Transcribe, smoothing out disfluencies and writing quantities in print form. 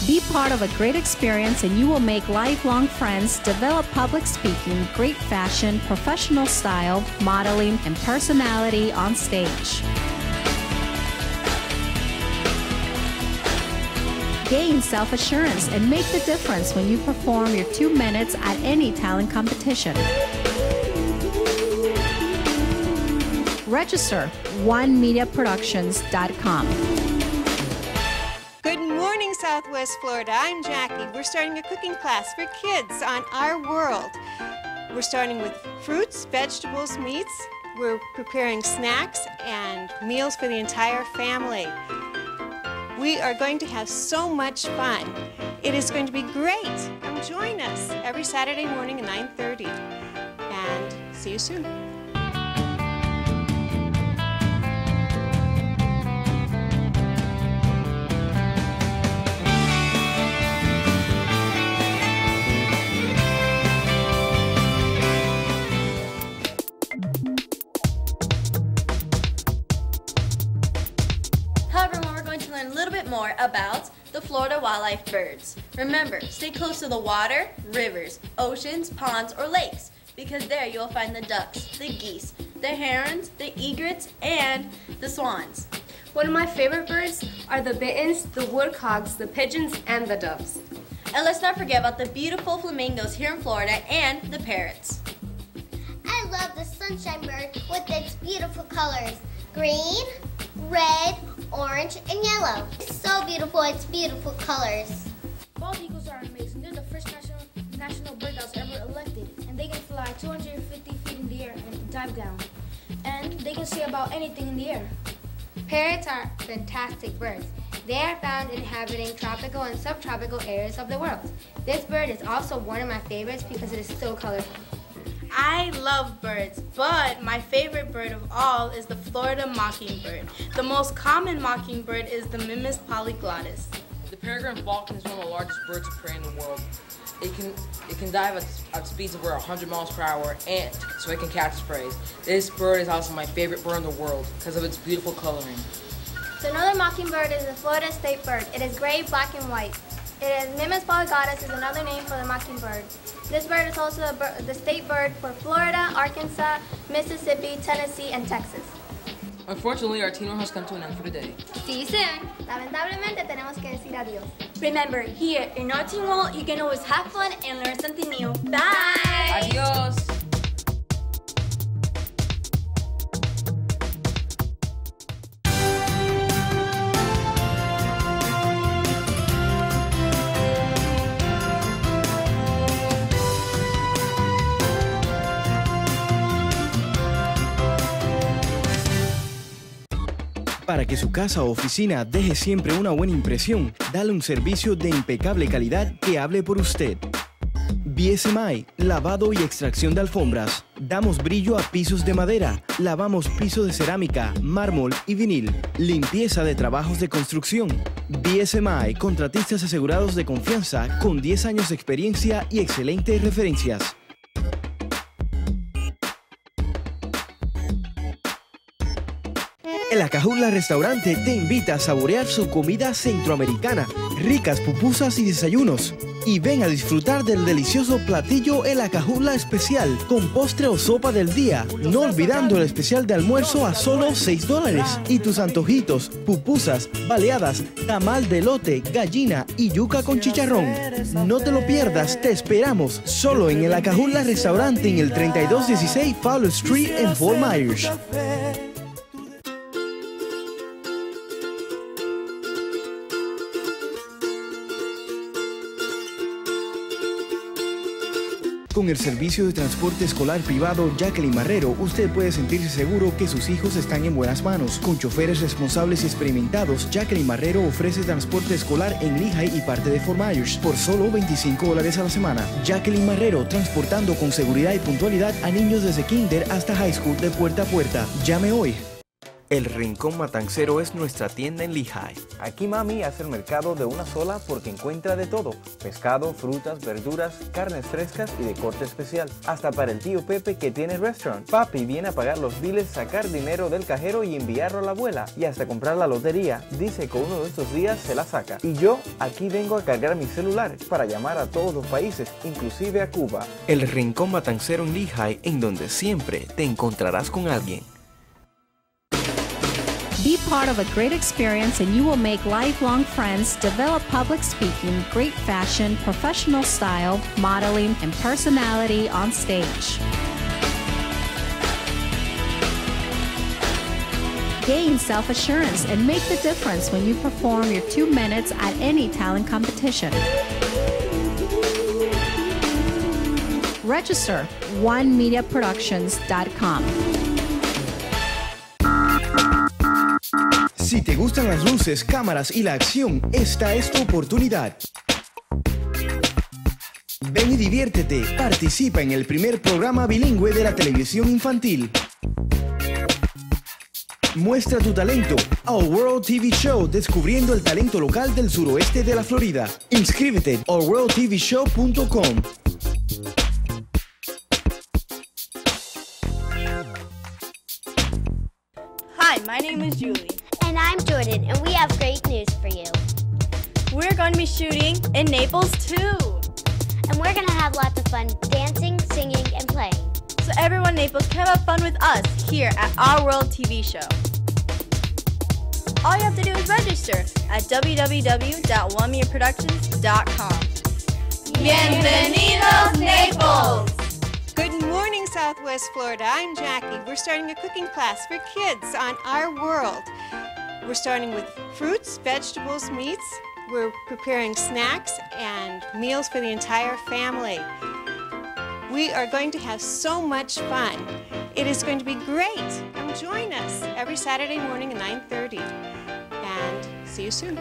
Be part of a great experience and you will make lifelong friends, develop public speaking, great fashion, professional style, modeling, and personality on stage. Gain self-assurance and make the difference when you perform your 2 minutes at any talent competition. Register onemediaproductions.com. Good morning, Southwest Florida. I'm Jackie. We're starting a cooking class for kids on Our World. We're starting with fruits, vegetables, meats. We're preparing snacks and meals for the entire family. We are going to have so much fun. It is going to be great. Come join us every Saturday morning at 9:30. And see you soon. Learn a little bit more about the Florida wildlife birds. Remember, stay close to the water, rivers, oceans, ponds, or lakes, because there you'll find the ducks, the geese, the herons, the egrets, and the swans. One of my favorite birds are the bitterns, the woodcocks, the pigeons, and the doves. And let's not forget about the beautiful flamingos here in Florida and the parrots. I love the sunshine bird with its beautiful colors. Green, red, orange, and yellow. It's so beautiful, it's beautiful colors. Bald eagles are amazing. They're the first national bird that was ever elected. And they can fly 250 feet in the air and dive down. And they can see about anything in the air. Parrots are fantastic birds. They are found inhabiting tropical and subtropical areas of the world. This bird is also one of my favorites because it is so colorful. I love birds, but my favorite bird of all is the Florida mockingbird. The most common mockingbird is the Mimus polyglottis. The peregrine falcon is one of the largest birds of prey in the world. It can dive at speeds of over 100 miles per hour, and so it can catch its prey. This bird is also my favorite bird in the world because of its beautiful coloring. The northern mockingbird is the Florida state bird. It is gray, black, and white. Mimus polyglottis is another name for the mockingbird. This bird is also the state bird for Florida, Arkansas, Mississippi, Tennessee, and Texas. Unfortunately, our team has come to an end for today. See you soon. Lamentablemente tenemos que decir adiós. Remember, here in our Teen World, you can always have fun and learn something new. Bye! Adiós! Para que su casa o oficina deje siempre una buena impresión, dale un servicio de impecable calidad que hable por usted. BSMI, lavado y extracción de alfombras. Damos brillo a pisos de madera, lavamos pisos de cerámica, mármol y vinil. Limpieza de trabajos de construcción. BSMI, contratistas asegurados de confianza con 10 años de experiencia y excelentes referencias. El Acajutla Restaurante te invita a saborear su comida centroamericana, ricas pupusas y desayunos. Y ven a disfrutar del delicioso platillo El Acajutla Especial, con postre o sopa del día, no olvidando el especial de almuerzo a solo $6. Y tus antojitos, pupusas, baleadas, tamal de elote, gallina y yuca con chicharrón. No te lo pierdas, te esperamos solo en El Acajutla Restaurante en el 3216 Fowler Street en Fort Myers. Con el servicio de transporte escolar privado Jacqueline Marrero, usted puede sentirse seguro que sus hijos están en buenas manos. Con choferes responsables y experimentados, Jacqueline Marrero ofrece transporte escolar en Lehigh y parte de Fort Myers por solo $25 a la semana. Jacqueline Marrero, transportando con seguridad y puntualidad a niños desde kinder hasta high school de puerta a puerta. Llame hoy. El Rincón Matancero es nuestra tienda en Lehigh. Aquí mami hace el mercado de una sola porque encuentra de todo. Pescado, frutas, verduras, carnes frescas y de corte especial. Hasta para el tío Pepe que tiene restaurant. Papi viene a pagar los biles, sacar dinero del cajero y enviarlo a la abuela. Y hasta comprar la lotería. Dice que uno de estos días se la saca. Y yo aquí vengo a cargar mi celular para llamar a todos los países, inclusive a Cuba. El Rincón Matancero en Lehigh, en donde siempre te encontrarás con alguien. Be part of a great experience and you will make lifelong friends, develop public speaking, great fashion, professional style, modeling, and personality on stage. Gain self-assurance and make the difference when you perform your 2 minutes at any talent competition. Register onemediaproductions.com. Si te gustan las luces, cámaras y la acción, esta es tu oportunidad. Ven y diviértete. Participa en el primer programa bilingüe de la televisión infantil. Muestra tu talento. Our World TV Show, descubriendo el talento local del suroeste de la Florida. Inscríbete a ourworldtvshow.com. Hi, my name is Julie. And I'm Jordan, and we have great news for you. We're going to be shooting in Naples too. And we're going to have lots of fun dancing, singing, and playing. So everyone in Naples can have fun with us here at Our World TV Show. All you have to do is register at www.onemediaproductions.com. Bienvenidos, Naples! Good morning, Southwest Florida. I'm Jackie. We're starting a cooking class for kids on Our World. We're starting with fruits, vegetables, meats. We're preparing snacks and meals for the entire family. We are going to have so much fun. It is going to be great. Come join us every Saturday morning at 9:30. And see you soon.